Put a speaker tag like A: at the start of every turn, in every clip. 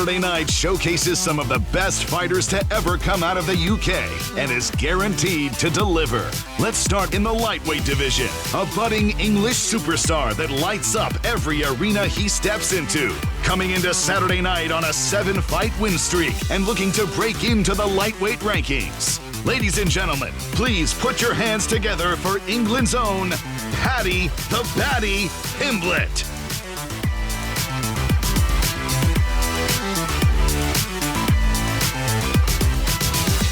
A: Saturday night showcases some of the best fighters to ever come out of the UK and is guaranteed to deliver. Let's start in the lightweight division. A budding English superstar that lights up every arena he steps into. Coming into Saturday night on a 7-fight win streak and looking to break into the lightweight rankings. Ladies and gentlemen, please put your hands together for England's own Paddy Pimblett.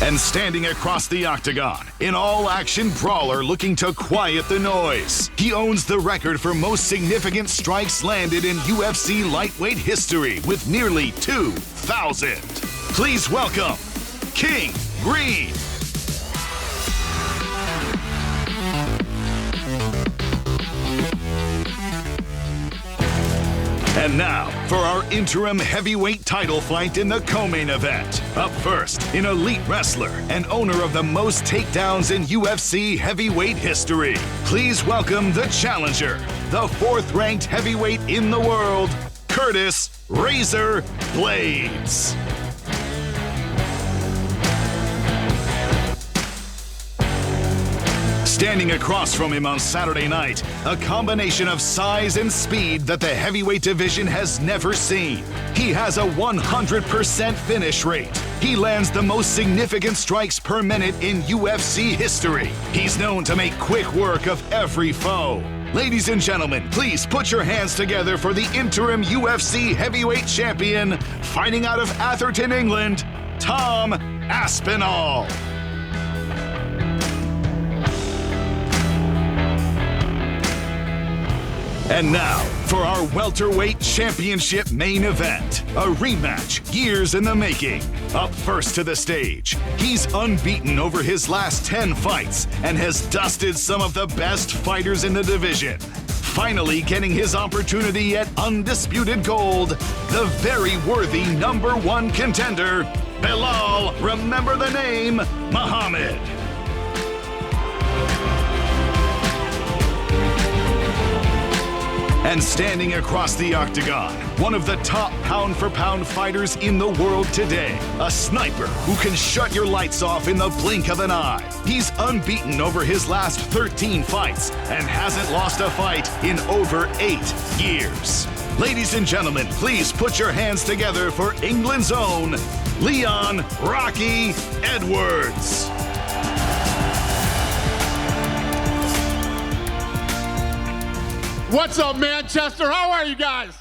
A: And standing across the octagon, an all-action brawler looking to quiet the noise. He owns the record for most significant strikes landed in UFC lightweight history with nearly 2,000. Please welcome King Green. And now, for our interim heavyweight title fight in the co-main event. Up first, an elite wrestler and owner of the most takedowns in UFC heavyweight history. Please welcome the challenger, the 4th-ranked heavyweight in the world, Curtis Razor Blaydes. Standing across from him on Saturday night, a combination of size and speed that the heavyweight division has never seen. He has a 100% finish rate. He lands the most significant strikes per minute in UFC history. He's known to make quick work of every foe. Ladies and gentlemen, please put your hands together for the interim UFC heavyweight champion, fighting out of Atherton, England, Tom Aspinall. And now, for our welterweight championship main event, a rematch years in the making. Up first to the stage, he's unbeaten over his last 10 fights and has dusted some of the best fighters in the division. Finally getting his opportunity at undisputed gold, the very worthy #1 contender, Belal, remember the name, Muhammad. And standing across the octagon, one of the top pound-for-pound fighters in the world today. A sniper who can shut your lights off in the blink of an eye. He's unbeaten over his last 13 fights and hasn't lost a fight in over 8 years. Ladies and gentlemen, please put your hands together for England's own Leon Rocky Edwards.
B: What's up, Manchester? How are you guys?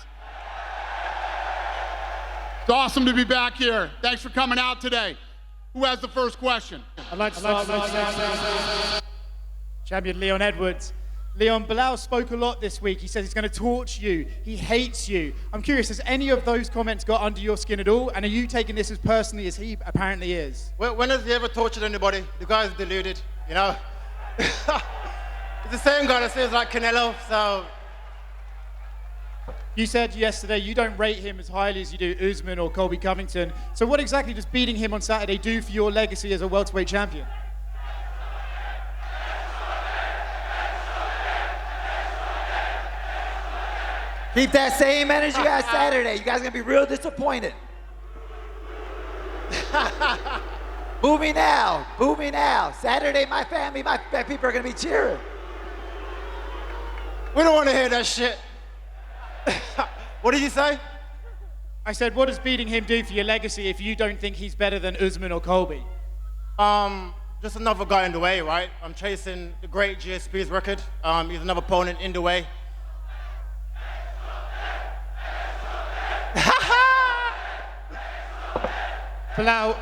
B: It's awesome to be back here. Thanks for coming out today. Who has the first question?
C: I'd like to start with champion Leon Edwards. Leon, Belal spoke a lot this week. He says he's going to torch you. He hates you. I'm curious, has any of those comments got under your skin at all? And are you taking this as personally as he apparently is?
D: When has he ever tortured anybody? The guy's deluded, you know? He's the same guy that says like Canelo, so...
C: You said yesterday you don't rate him as highly as you do Usman or Colby Covington. So what exactly does beating him on Saturday do for your legacy as a welterweight champion?
E: Keep that same energy as Saturday. You guys are going to be real disappointed. Boo me now. Boo me now. Saturday, my family, my people are going to be cheering.
D: We don't want to hear that shit. What did you say?
C: I said, what does beating him do for your legacy if you don't think he's better than Usman or Colby?
D: Just another guy in the way, right? I'm chasing the great GSP's record. He's another opponent in the way.
C: Belal,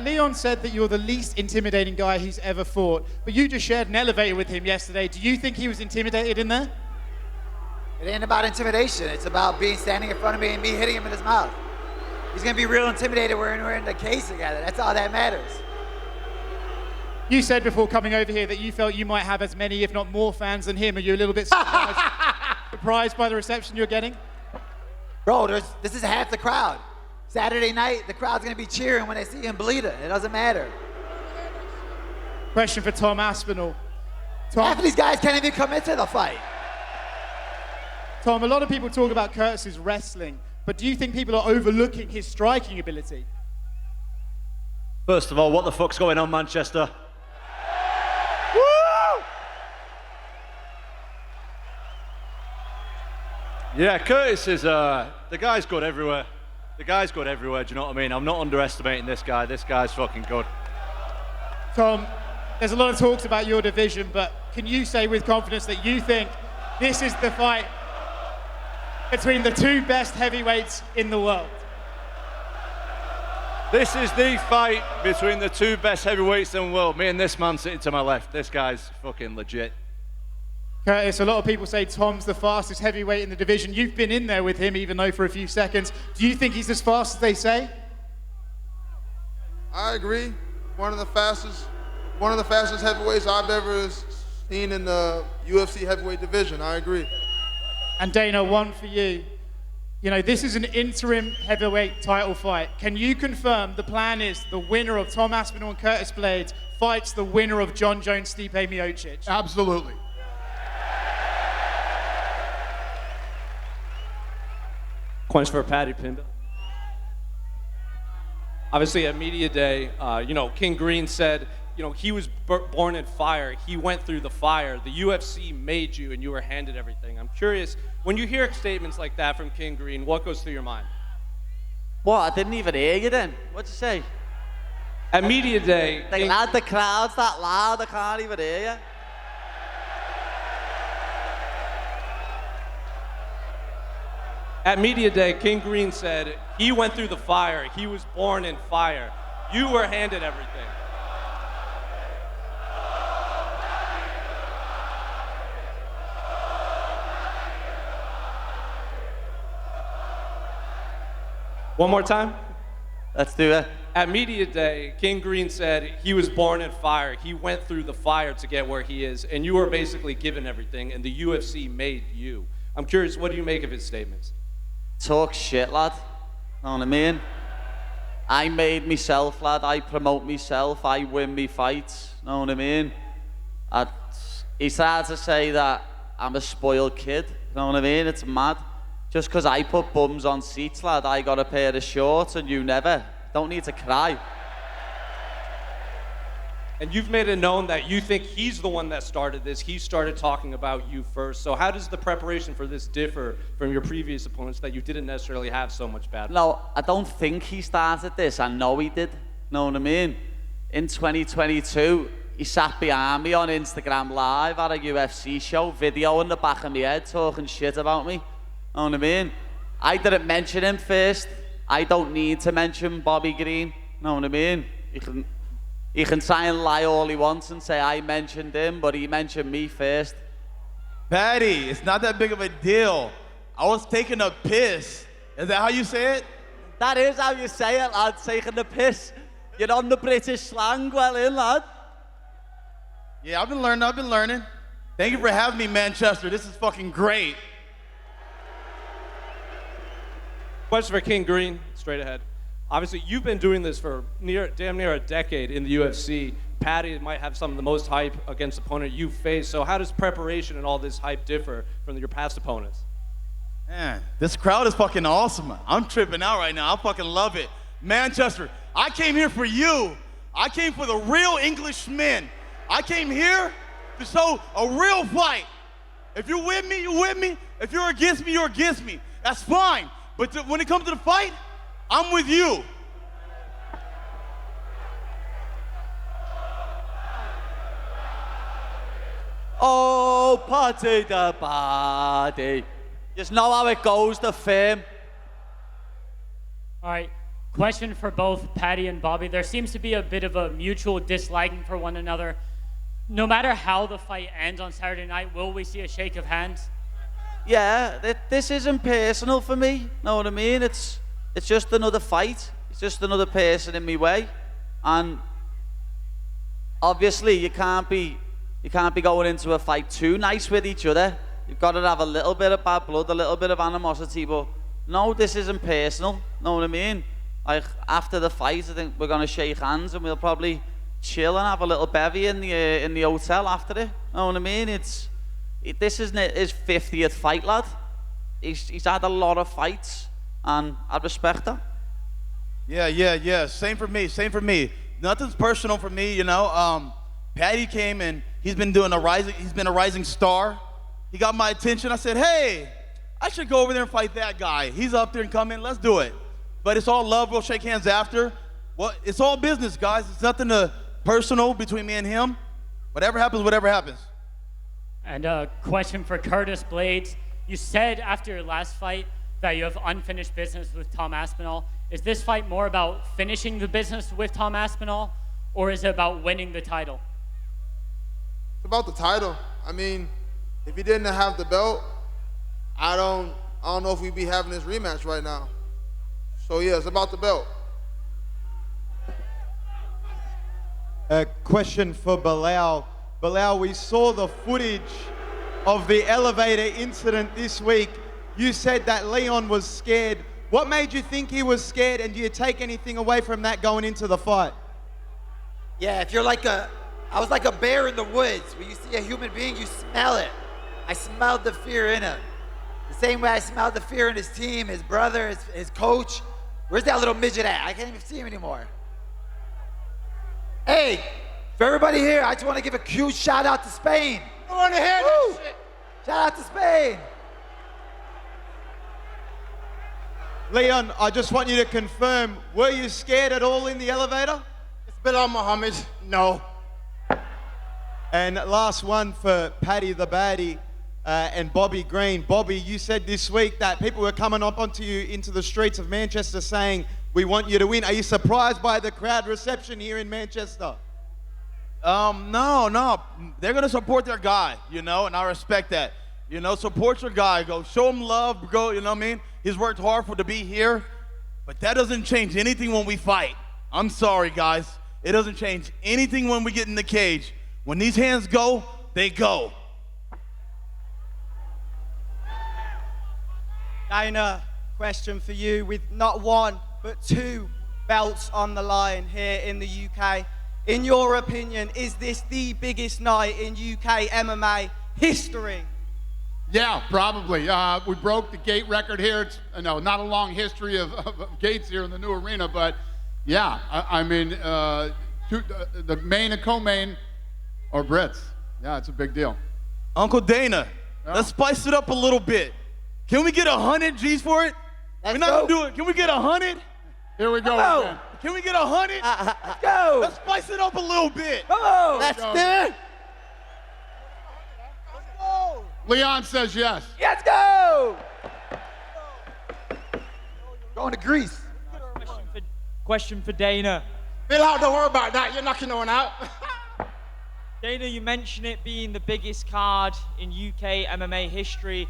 C: Leon said that you're the least intimidating guy he's ever fought, but you just shared an elevator with him yesterday. Do you think he was intimidated in there?
E: It ain't about intimidation. It's about standing in front of me and me hitting him in his mouth. He's going to be real intimidated when we're in the cage together. That's all that matters.
C: You said before coming over here that you felt you might have as many, if not more, fans than him. Are you a little bit surprised by the reception you're getting?
E: Bro, this is half the crowd. Saturday night, the crowd's going to be cheering when they see him bleeding. It doesn't matter.
C: Question for Tom Aspinall. Tom,
E: half of these guys can't even commit to the fight.
C: Tom, a lot of people talk about Curtis's wrestling, but do you think people are overlooking his striking ability?
F: First of all, what the fuck's going on, Manchester? Yeah, Curtis is, the guy's good everywhere. The guy's good everywhere, do you know what I mean? I'm not underestimating this guy. This guy's fucking good.
C: Tom, there's a lot of talks about your division, but can you say with confidence that you think this is the fight between the two best heavyweights in the world?
F: This is the fight between the two best heavyweights in the world. Me and this man sitting to my left. This guy's fucking legit.
C: Curtis, a lot of people say Tom's the fastest heavyweight in the division. You've been in there with him, even though for a few seconds. Do you think he's as fast as they say?
G: I agree. One of the fastest heavyweights I've ever seen in the UFC heavyweight division. I agree.
C: And Dana, one for you. You know, this is an interim heavyweight title fight. Can you confirm the plan is the winner of Tom Aspinall and Curtis Blaydes fights the winner of John Jones, Stipe Miocic?
B: Absolutely.
H: Question for Paddy Pimblett. Obviously, at Media Day, King Green said, he was born in fire. He went through the fire. The UFC made you, and you were handed everything. I'm curious, when you hear statements like that from King Green, what goes through your mind?
I: What? I didn't even hear you then. What'd you say?
H: At Media Day...
I: The crowd's that loud, I can't even hear you.
H: At Media Day, King Green said, he went through the fire. He was born in fire. You were handed everything. One more time?
I: Let's do it.
H: At Media Day, King Green said he was born in fire. He went through the fire to get where he is, and you were basically given everything, and the UFC made you. I'm curious, what do you make of his statements?
I: Talk shit, lad. Know what I mean? I made myself, lad. I promote myself. I win me fights. Know what I mean? He started to say that I'm a spoiled kid. Know what I mean? It's mad. Just because I put bums on seats, lad, I got a pair of shorts and you never. Don't need to cry.
H: And you've made it known that you think he's the one that started this. He started talking about you first. So how does the preparation for this differ from your previous opponents that you didn't necessarily have so much bad?
I: No, I don't think he started this. I know he did. Know what I mean? In 2022, he sat behind me on Instagram Live at a UFC show, video in the back of my head, talking shit about me. Know what I mean? I didn't mention him first. I don't need to mention Bobby Green. Know what I mean? He can try and lie all he wants and say I mentioned him, but he mentioned me first.
J: Paddy, it's not that big of a deal. I was taking a piss. Is that how you say it?
I: That is how you say it, lad, taking the piss. You're on the British slang well in, lad.
J: Yeah, I've been learning. Thank you for having me, Manchester. This is fucking great.
H: Question for King Green, straight ahead. Obviously, you've been doing this for damn near a decade in the UFC. Paddy might have some of the most hype against opponent you've faced. So how does preparation and all this hype differ from your past opponents?
J: Man, this crowd is fucking awesome. I'm tripping out right now. I fucking love it. Manchester, I came here for you. I came for the real Englishmen. I came here to show a real fight. If you're with me, you're with me. If you're against me, you're against me. That's fine. But when it comes to the fight, I'm with you.
I: Oh, Paddy the Paddy. Just know how it goes, the fame.
K: All right, question for both Paddy and Bobby. There seems to be a bit of a mutual disliking for one another. No matter how the fight ends on Saturday night, will we see a shake of hands?
I: Yeah, this isn't personal for me. Know what I mean? It's just another fight. It's just another person in my way, and obviously you can't be going into a fight too nice with each other. You've got to have a little bit of bad blood, a little bit of animosity. But no, this isn't personal. Know what I mean? Like after the fight, I think we're gonna shake hands and we'll probably chill and have a little bevy in the hotel after it. Know what I mean? This isn't his 50th fight, lad. He's had a lot of fights. and I respect that.
J: Yeah. Same for me. Nothing's personal for me, you know. Paddy came and he's been a rising star. He got my attention. I said, hey, I should go over there and fight that guy. He's up there and come in, let's do it. But it's all love, we'll shake hands after. Well, it's all business, guys. It's nothing personal between me and him. Whatever happens.
K: And a question for Curtis Blaydes. You said after your last fight that you have unfinished business with Tom Aspinall. Is this fight more about finishing the business with Tom Aspinall, or is it about winning the title?
G: It's about the title. I mean, if he didn't have the belt, I don't know if we'd be having this rematch right now. So yeah, it's about the belt.
L: A question for Belal. Belal, we saw the footage of the elevator incident this week. You said that Leon was scared. What made you think he was scared, and do you take anything away from that going into the fight?
E: Yeah, if you're I was like a bear in the woods. When you see a human being, you smell it. I smelled the fear in him. The same way I smelled the fear in his team, his brother, his coach. Where's that little midget at? I can't even see him anymore. Hey, for everybody here, I just want to give a huge shout out to Spain.
D: I want to hear that shit.
E: Shout out to Spain.
L: Leon, I just want you to confirm, were you scared at all in the elevator?
D: It's Belal Muhammad. No.
L: And last one for Paddy the Baddie and Bobby Green. Bobby, you said this week that people were coming up onto you into the streets of Manchester saying, we want you to win. Are you surprised by the crowd reception here in Manchester?
J: No. They're going to support their guy, you know, and I respect that. You know, support your guy. Go show him love. Go, you know what I mean? He's worked hard to be here, but that doesn't change anything when we fight. I'm sorry, guys. It doesn't change anything when we get in the cage. When these hands go, they go.
M: Dana, question for you. With not one, but 2 belts on the line here in the UK. In your opinion, is this the biggest night in UK MMA history?
B: Yeah, probably. We broke the gate record here. It's not a long history of gates here in the new arena, but yeah, I mean, the main and co-main are Brits. Yeah, it's a big deal.
J: Uncle Dana, let's spice it up a little bit. Can we get 100 G's for it? We're not gonna do it. Can we get 100?
B: Here we go. Again.
J: Can we get 100?
E: Let's go.
J: Let's spice it up a little bit.
E: Come on. Let's do it.
B: Leon says yes.
E: Let's go. Going to Greece.
N: Question for Dana.
D: Belal, don't worry about that. You're knocking no one out.
N: Dana, you mentioned it being the biggest card in UK MMA history,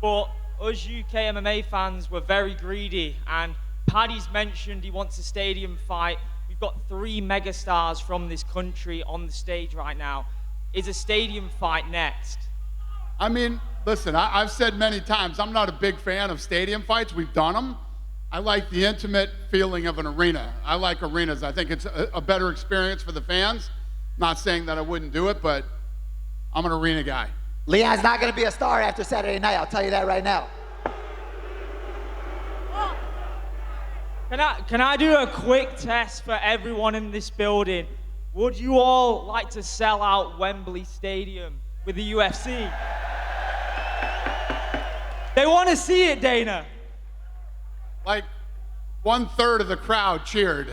N: but us UK MMA fans were very greedy, and Paddy's mentioned he wants a stadium fight. We've got 3 megastars from this country on the stage right now. Is a stadium fight next?
B: I mean, listen, I've said many times, I'm not a big fan of stadium fights. We've done them. I like the intimate feeling of an arena. I like arenas. I think it's a better experience for the fans. Not saying that I wouldn't do it, but I'm an arena guy.
E: Leon's not going to be a star after Saturday night. I'll tell you that right now.
N: Can I do a quick test for everyone in this building? Would you all like to sell out Wembley Stadium with the UFC? They want to see it, Dana.
B: Like 1/3 of the crowd cheered.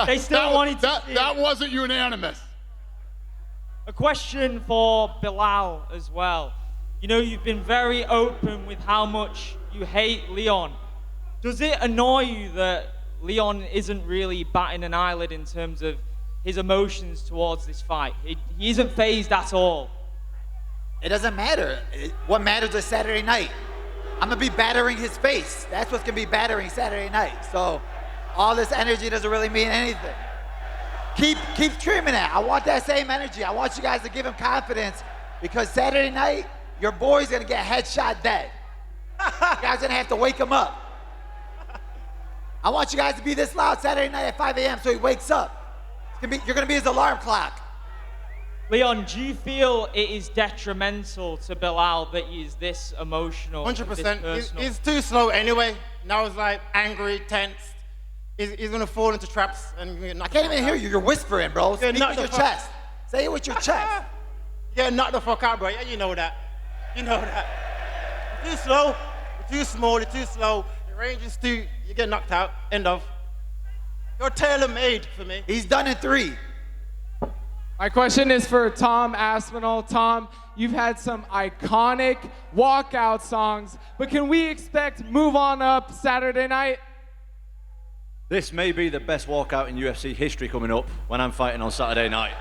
N: They still wanted to see
B: that
N: it.
B: wasn't unanimous.
N: A question for Belal as well. You know, you've been very open with how much you hate Leon. Does it annoy you that Leon isn't really batting an eyelid in terms of his emotions towards this fight? He isn't fazed at all.
E: It doesn't matter. What matters is Saturday night. I'm going to be battering his face. That's what's going to be battering Saturday night. So all this energy doesn't really mean anything. Keep trimming that. I want that same energy. I want you guys to give him confidence, because Saturday night, your boy's going to get headshot dead. You guys are going to have to wake him up. I want you guys to be this loud Saturday night at 5 a.m. so he wakes up. You're going to be his alarm clock.
N: Leon, do you feel it is detrimental to Belal that he is this emotional?
D: 100%. He's too slow anyway. Now he's like angry, tense. He's gonna fall into traps and
E: I can't even hear you. You're whispering, bro. Speak with your chest. Say it with your chest.
D: Yeah, knock the fuck out, bro. Yeah, you know that. You know that. You're too slow. You're too small. You're too slow. Your range is too. You get knocked out. End of. You're tailor-made for me.
E: He's done in 3.
O: My question is for Tom Aspinall. Tom, you've had some iconic walkout songs, but can we expect Move On Up Saturday night?
F: This may be the best walkout in UFC history coming up when I'm fighting on Saturday night.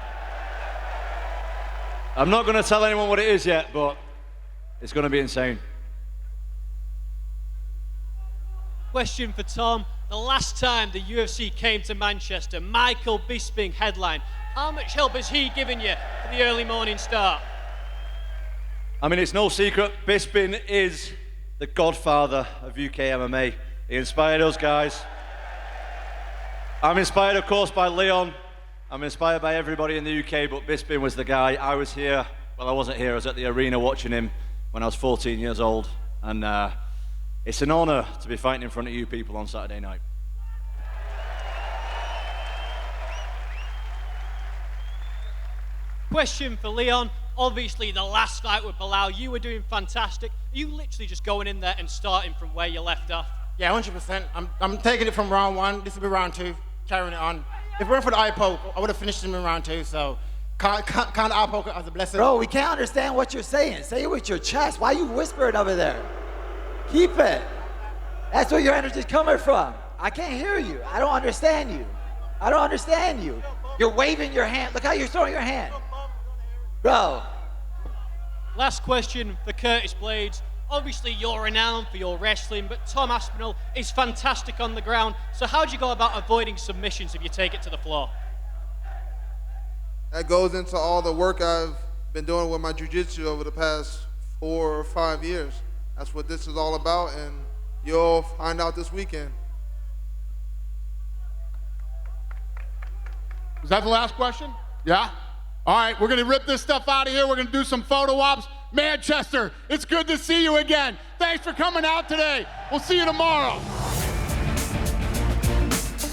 F: I'm not going to tell anyone what it is yet, but it's going to be insane.
P: Question for Tom. The last time the UFC came to Manchester, Michael Bisping headlined. How much help has he given you for the early morning start?
F: I mean, it's no secret, Bisping is the godfather of UK MMA. He inspired us guys. I'm inspired, of course, by Leon. I'm inspired by everybody in the UK, but Bisping was the guy. I was here, well, I wasn't here, I was at the arena watching him when I was 14 years old. And it's an honor to be fighting in front of you people on Saturday night.
P: Question for Leon. Obviously, the last fight with Belal, you were doing fantastic. Are you literally just going in there and starting from where you left off?
D: Yeah, 100%. I'm taking it from round 1. This will be round 2. Carrying it on. If it weren't for the eye poke, I would have finished him in round 2. So can't eye poke it as a blessing.
E: Bro, we can't understand what you're saying. Say it with your chest. Why are you whispering over there? Keep it. That's where your energy's coming from. I can't hear you. I don't understand you. I don't understand you. You're waving your hand. Look how you're throwing your hand. Bro.
P: Last question for Curtis Blaydes. Obviously, you're renowned for your wrestling, but Tom Aspinall is fantastic on the ground. So how do you go about avoiding submissions if you take it to the floor?
G: That goes into all the work I've been doing with my jiu-jitsu over the past 4 or 5 years. That's what this is all about, and you'll find out this weekend.
B: Is that the last question? Yeah? All right, we're going to rip this stuff out of here. We're going to do some photo ops. Manchester, it's good to see you again. Thanks for coming out today. We'll see you tomorrow.